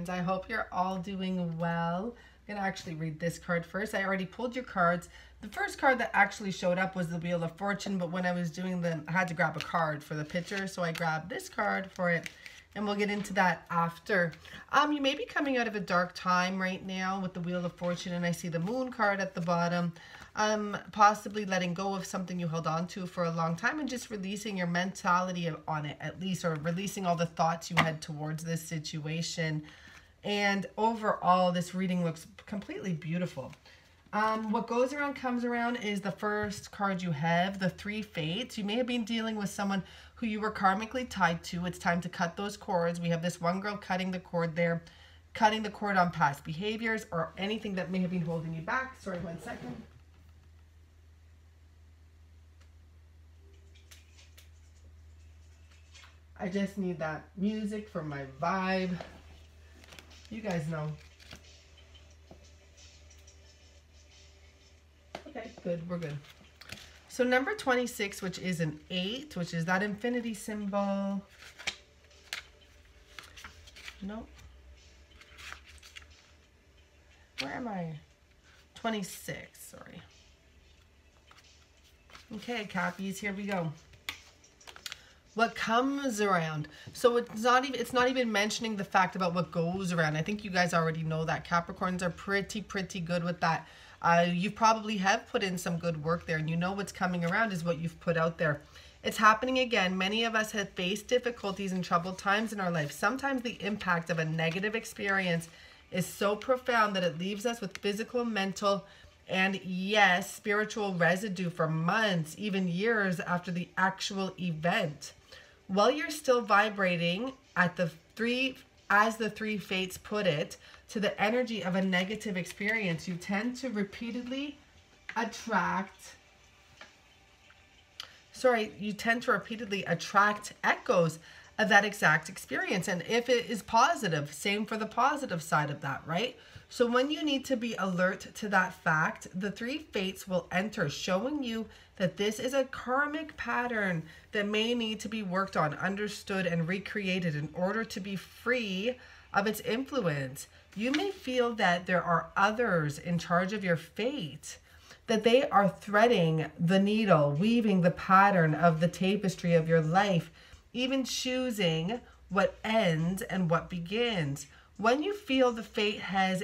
Capricorns. I hope you're all doing well. I'm going to actually read this card first. I already pulled your cards. The first card that actually showed up was the Wheel of Fortune, but when I was doing them, I had to grab a card for the picture, so I grabbed this card for it, and we'll get into that after. You may be coming out of a dark time right now with the Wheel of Fortune, and I see the Moon card at the bottom. Possibly letting go of something you held on to for a long time and just releasing your mentality on it at least, or releasing all the thoughts you had towards this situation. And overall, this reading looks completely beautiful. What goes around comes around is the first card you have, the Three Fates. You may have been dealing with someone who you were karmically tied to. It's time to cut those cords. We have this one girl cutting the cord there, cutting the cord on past behaviors or anything that may have been holding you back. Sorry, 1 second. I just need that music for my vibe. You guys know. Okay, good. We're good. So number 26, which is an 8, which is that infinity symbol. Nope. Where am I? 26, sorry. Okay, Cappies, here we go. What comes around. So it's not even mentioning the fact about what goes around. I think you guys already know that. Capricorns are pretty good with that. You probably have put in some good work there, and you know what's coming around is what you've put out there. It's happening again. Many of us have faced difficulties and troubled times in our life. Sometimes the impact of a negative experience is so profound that it leaves us with physical, mental, and yes, spiritual residue for months, even years after the actual event. While you're still vibrating at as the Three Fates put it, to the energy of a negative experience, you tend to repeatedly attract echoes of that exact experience. And if it is positive, same for the positive side of that, right? So when you need to be alert to that fact, the Three Fates will enter, showing you that this is a karmic pattern that may need to be worked on, understood, and recreated in order to be free of its influence. You may feel that there are others in charge of your fate, that they are threading the needle, weaving the pattern of the tapestry of your life, even choosing what ends and what begins. When you feel the fate has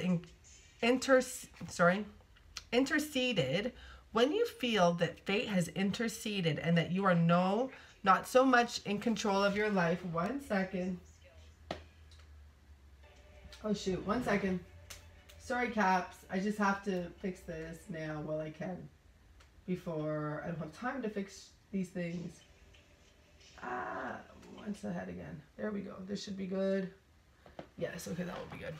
interceded, when you feel that fate has interceded and that you are not so much in control of your life. 1 second. Oh shoot, 1 second. Sorry, Caps. I just have to fix this now while I can, before I don't have time to fix these things. Once ahead again. There we go. This should be good. Yes, okay, that will be good.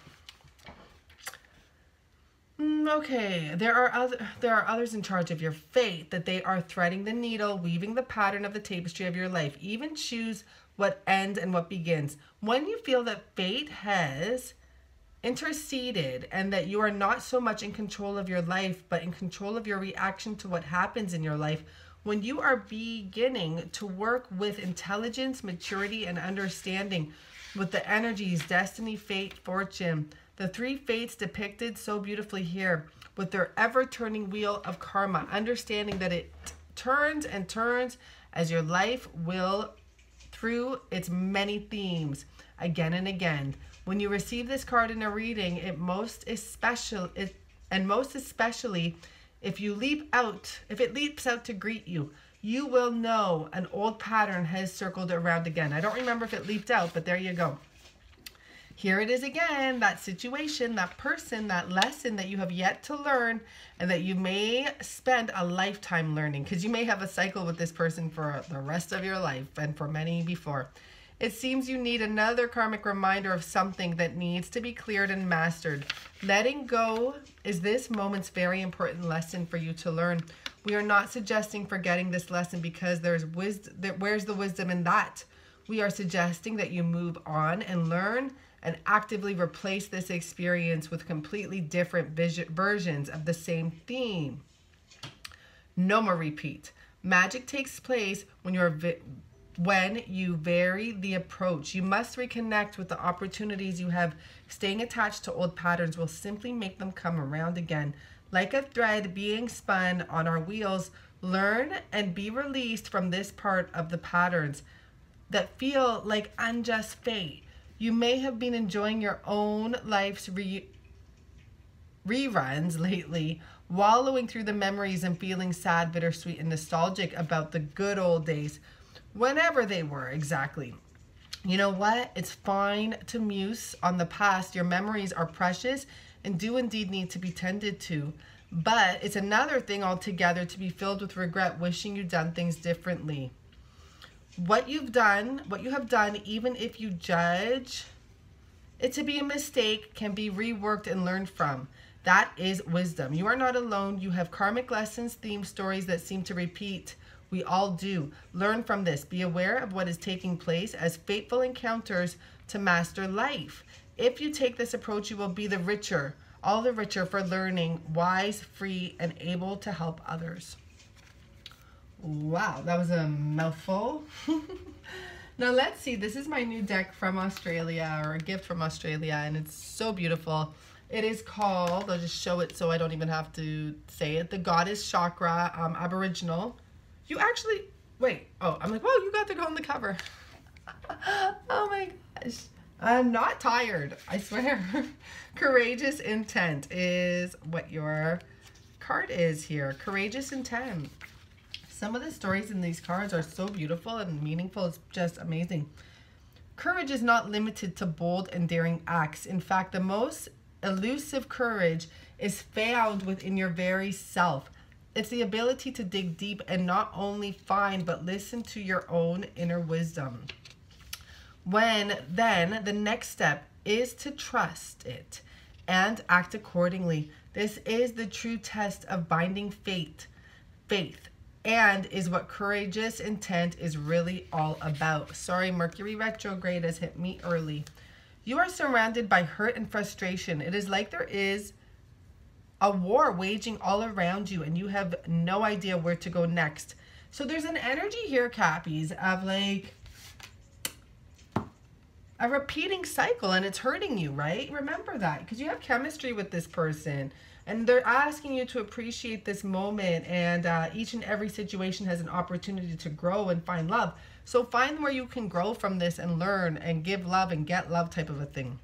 Okay, there are others in charge of your fate, that they are threading the needle, weaving the pattern of the tapestry of your life, even choose what ends and what begins. When you feel that fate has interceded and that you are not so much in control of your life, but in control of your reaction to what happens in your life, when you are beginning to work with intelligence, maturity, and understanding with the energies, destiny, fate, fortune, the Three Fates depicted so beautifully here with their ever-turning wheel of karma, understanding that it turns and turns as your life will through its many themes again and again. When you receive this card in a reading, most especially if it leaps out to greet you, you will know an old pattern has circled around again. I don't remember if it leaped out, but there you go. Here it is again, that situation, that person, that lesson that you have yet to learn and that you may spend a lifetime learning, because you may have a cycle with this person for the rest of your life and for many before. It seems you need another karmic reminder of something that needs to be cleared and mastered. Letting go is this moment's very important lesson for you to learn. We are not suggesting forgetting this lesson because where's the wisdom in that? We are suggesting that you move on and learn and actively replace this experience with completely different versions of the same theme. No more repeat. Magic takes place when when you vary the approach. You must reconnect with the opportunities you have. Staying attached to old patterns will simply make them come around again. Like a thread being spun on our wheels, learn and be released from this part of the patterns that feel like unjust fate. You may have been enjoying your own life's reruns lately, wallowing through the memories and feeling sad, bittersweet, and nostalgic about the good old days, whenever they were exactly. You know what? It's fine to muse on the past. Your memories are precious and do indeed need to be tended to. But it's another thing altogether to be filled with regret, wishing you'd done things differently. What you have done, even if you judge it to be a mistake, can be reworked and learned from. That is wisdom. You are not alone. You have karmic lessons, themes, stories that seem to repeat. We all do. Learn from this. Be aware of what is taking place as fateful encounters to master life. If you take this approach, you will be the richer, all the richer for learning, wise, free, and able to help others. Wow, that was a mouthful. Now let's see. This is my new deck from Australia, or a gift from Australia, and it's so beautiful. It is called, I'll just show it so I don't even have to say it, the Goddess Chakra Aboriginal. You actually, wait, oh, I'm like, whoa, you got to go on the cover. Oh my gosh. I'm not tired, I swear. Courageous Intent is what your card is here. Courageous Intent. Some of the stories in these cards are so beautiful and meaningful. It's just amazing. Courage is not limited to bold and daring acts. In fact, the most elusive courage is found within your very self. It's the ability to dig deep and not only find, but listen to your own inner wisdom. Then the next step is to trust it and act accordingly. This is the true test of binding faith, and is what courageous intent is really all about. Sorry, Mercury retrograde has hit me early. You are surrounded by hurt and frustration. It is like there is a war waging all around you and you have no idea where to go next. So there's an energy here, Cappies, of like a repeating cycle, and it's hurting you, right? Remember that, because you have chemistry with this person and they're asking you to appreciate this moment, and each and every situation has an opportunity to grow and find love. So find where you can grow from this and learn and give love and get love, type of a thing.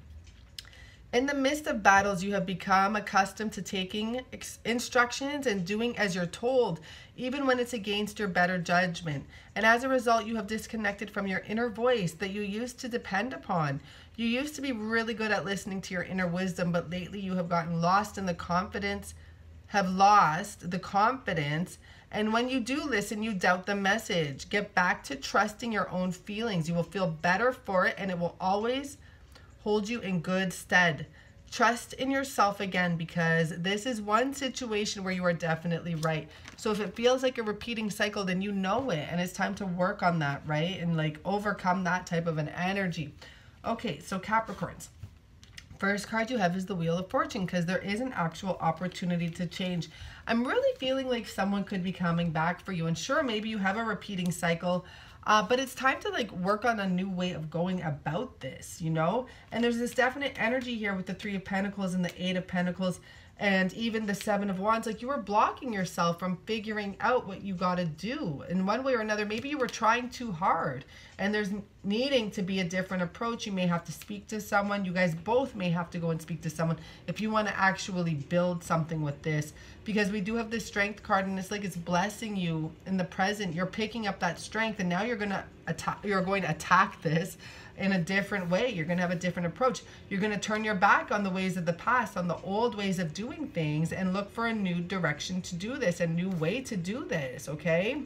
In the midst of battles, you have become accustomed to taking instructions and doing as you're told, even when it's against your better judgment. And as a result, you have disconnected from your inner voice that you used to depend upon. You used to be really good at listening to your inner wisdom, but lately you have gotten lost in the confidence, and when you do listen, you doubt the message. Get back to trusting your own feelings. You will feel better for it, and it will always hold you in good stead. Trust in yourself again, because this is one situation where you are definitely right. So if it feels like a repeating cycle, then you know it, and it's time to work on that, right? And like overcome that type of an energy. Okay, so Capricorns. First card you have is the Wheel of Fortune, because there is an actual opportunity to change. I'm really feeling like someone could be coming back for you, and sure, maybe you have a repeating cycle, but it's time to like work on a new way of going about this, you know? And there's this definite energy here with the Three of Pentacles and the Eight of Pentacles and even the Seven of Wands. Like you were blocking yourself from figuring out what you got to do in one way or another. Maybe you were trying too hard and there's needing to be a different approach. You may have to speak to someone. You guys both may have to go and speak to someone if you want to actually build something with this, because we do have the Strength card, and it's like it's blessing you in the present. You're picking up that strength, and now you're going to attack this in a different way. You're going to have a different approach. You're going to turn your back on the ways of the past, on the old ways of doing things, and look for a new direction to do this, a new way to do this, okay?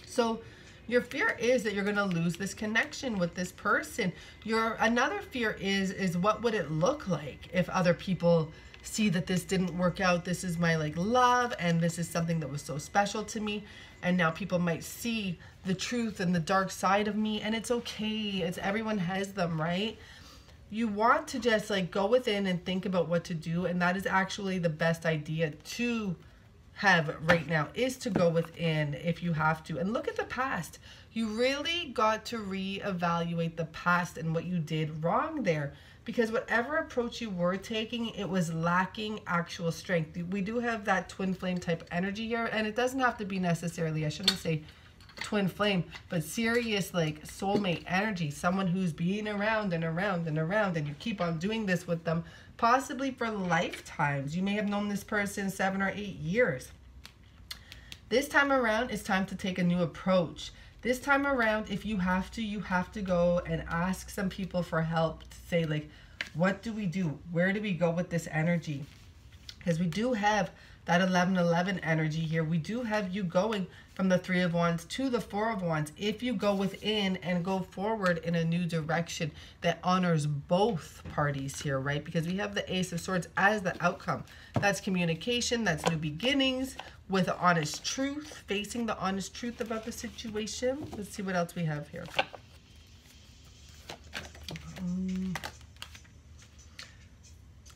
So your fear is that you're going to lose this connection with this person. Another fear is what would it look like if other people see that this didn't work out? This is my like love, and this is something that was so special to me, and now people might see the truth and the dark side of me, and it's okay. Everyone has them, right? You want to just like go within and think about what to do, and that is actually the best idea to have right now, is to go within if you have to and look at the past. You really got to reevaluate the past and what you did wrong there, because whatever approach you were taking, it was lacking actual strength. We do have that twin flame type energy here, and it doesn't have to be necessarily, I shouldn't say twin flame, but serious like soulmate energy, someone who's being around and around and around, and you keep on doing this with them, possibly for lifetimes. You may have known this person 7 or 8 years. This time around, it's time to take a new approach. This time around, if you have to go and ask some people for help to say, like, what do we do? Where do we go with this energy? Because we do have that 11-11 energy here. We do have you going from the 3 of Wands to the 4 of Wands. If you go within and go forward in a new direction that honors both parties here, right? Because we have the Ace of Swords as the outcome. That's communication, that's new beginnings with honest truth, facing the honest truth about the situation. Let's see what else we have here.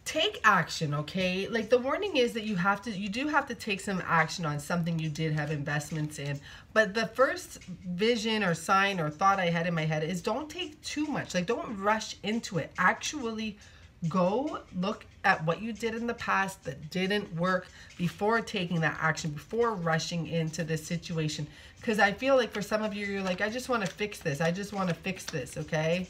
Take action, okay? Like, the warning is that you do have to take some action on something you did have investments in. But the first vision or sign or thought I had in my head is don't take too much. Like, don't rush into it. Actually go look at what you did in the past that didn't work before taking that action, before rushing into this situation. Because I feel like for some of you, you're like, I just want to fix this. I just want to fix this, okay?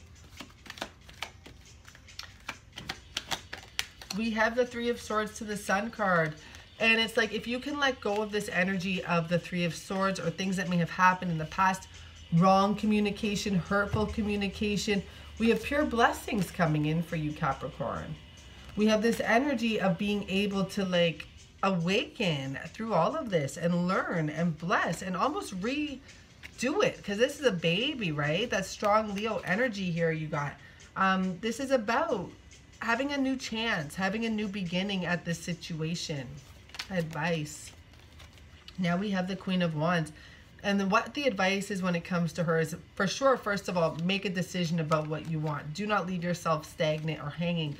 We have the 3 of Swords to the Sun card. And it's like, if you can let go of this energy of the 3 of Swords or things that may have happened in the past, wrong communication, hurtful communication, we have pure blessings coming in for you, Capricorn. We have this energy of being able to like awaken through all of this and learn and bless and almost redo it, because this is a baby, right? That strong Leo energy here you got. This is about having a new chance, having a new beginning at this situation. Advice. Now we have the Queen of Wands. And then what the advice is when it comes to her is, for sure, first of all, make a decision about what you want. Do not leave yourself stagnant or hanging.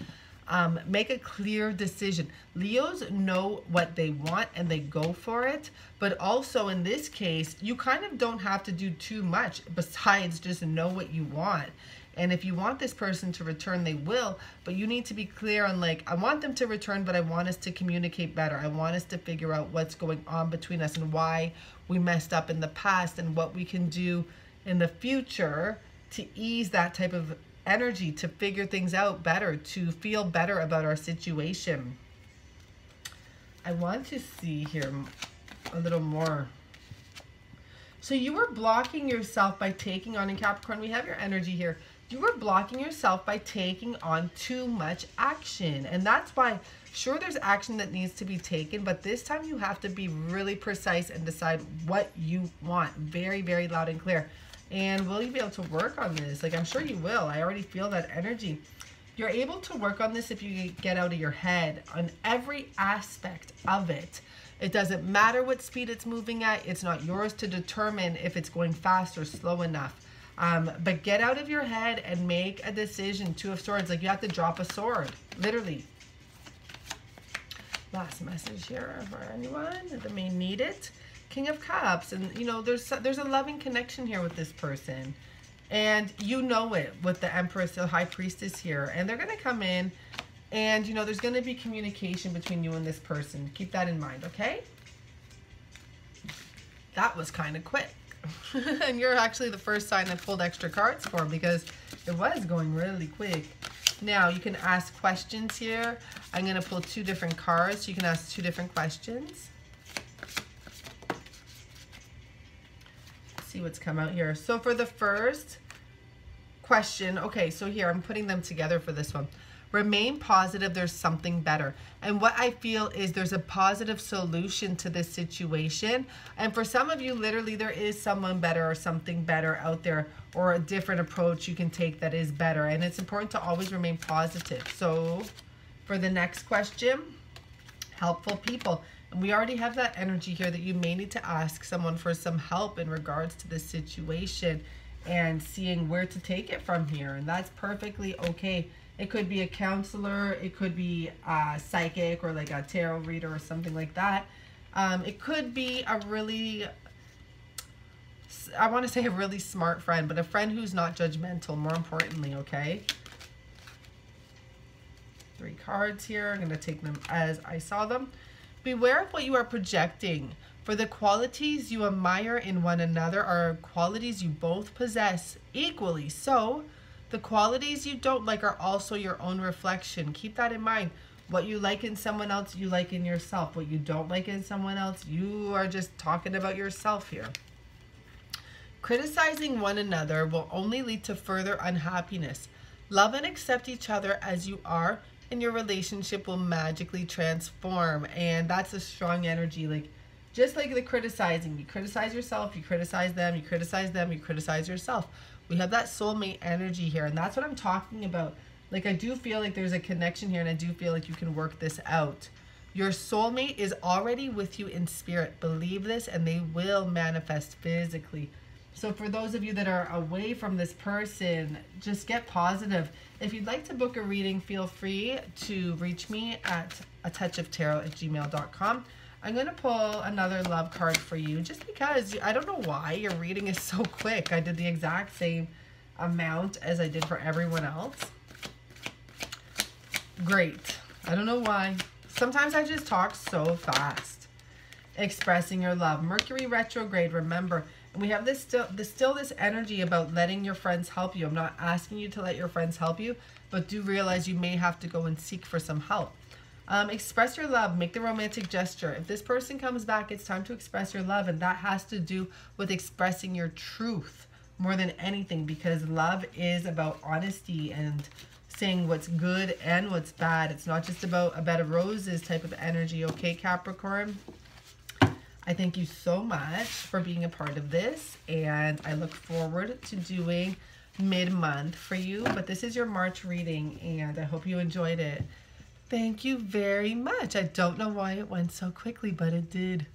Make a clear decision. Leos know what they want and they go for it. But also in this case, you kind of don't have to do too much besides just know what you want. And if you want this person to return, they will. But you need to be clear on, like, I want them to return, but I want us to communicate better. I want us to figure out what's going on between us and why we messed up in the past and what we can do in the future to ease that type of energy, to figure things out better, to feel better about our situation. I want to see here a little more. So you were blocking yourself by taking on, in Capricorn, we have your energy here. You were blocking yourself by taking on too much action. And that's why, sure, there's action that needs to be taken, but this time you have to be really precise and decide what you want. Very, very loud and clear. And will you be able to work on this? Like, I'm sure you will. I already feel that energy. You're able to work on this if you get out of your head on every aspect of it. It doesn't matter what speed it's moving at. It's not yours to determine if it's going fast or slow enough. But get out of your head and make a decision. 2 of Swords, like you have to drop a sword, literally. Last message here for anyone that may need it. King of Cups, and you know, there's a loving connection here with this person. And you know it with the Empress, the High Priestess here. And they're going to come in and, you know, there's going to be communication between you and this person. Keep that in mind, okay? That was kind of quick. And you're actually the first sign I pulled extra cards for, because it was going really quick. Now, you can ask questions here. I'm going to pull 2 different cards. You can ask 2 different questions. See what's come out here. So for the first question, okay, so here I'm putting them together for this one. Remain positive, there's something better. And what I feel is there's a positive solution to this situation. And for some of you, literally, there is someone better or something better out there, or a different approach you can take that is better. And it's important to always remain positive. So for the next question, helpful people. And we already have that energy here that you may need to ask someone for some help in regards to this situation and seeing where to take it from here. And that's perfectly okay. It could be a counselor, it could be a psychic or like a tarot reader or something like that. It could be a really I want to say a really smart friend, but a friend who's not judgmental, more importantly, okay? 3 cards here. I'm going to take them as I saw them. Beware of what you are projecting, for the qualities you admire in one another are qualities you both possess equally. So, the qualities you don't like are also your own reflection. Keep that in mind. What you like in someone else, you like in yourself. What you don't like in someone else, you are just talking about yourself here. Criticizing one another will only lead to further unhappiness. Love and accept each other as you are, and your relationship will magically transform. And that's a strong energy. Like, just like the criticizing, you criticize yourself, you criticize them, you criticize them, you criticize yourself. We have that soulmate energy here, and that's what I'm talking about. Like, I do feel like there's a connection here, and I do feel like you can work this out. Your soulmate is already with you in spirit. Believe this, and they will manifest physically. So for those of you that are away from this person, just get positive. If you'd like to book a reading, feel free to reach me at atouchoftarot@gmail.com. I'm going to pull another love card for you just because I don't know why your reading is so quick. I did the exact same amount as I did for everyone else. Great. I don't know why. Sometimes I just talk so fast. Expressing your love. Mercury retrograde, remember. And we have this still this energy about letting your friends help you. I'm not asking you to let your friends help you, but do realize you may have to go and seek for some help. Express your love. Make the romantic gesture. If this person comes back, it's time to express your love, and that has to do with expressing your truth more than anything, because love is about honesty and saying what's good and what's bad. It's not just about a bed of roses type of energy, okay, Capricorn? I thank you so much for being a part of this, and I look forward to doing mid-month for you. But this is your March reading, and I hope you enjoyed it. Thank you very much. I don't know why it went so quickly, but it did.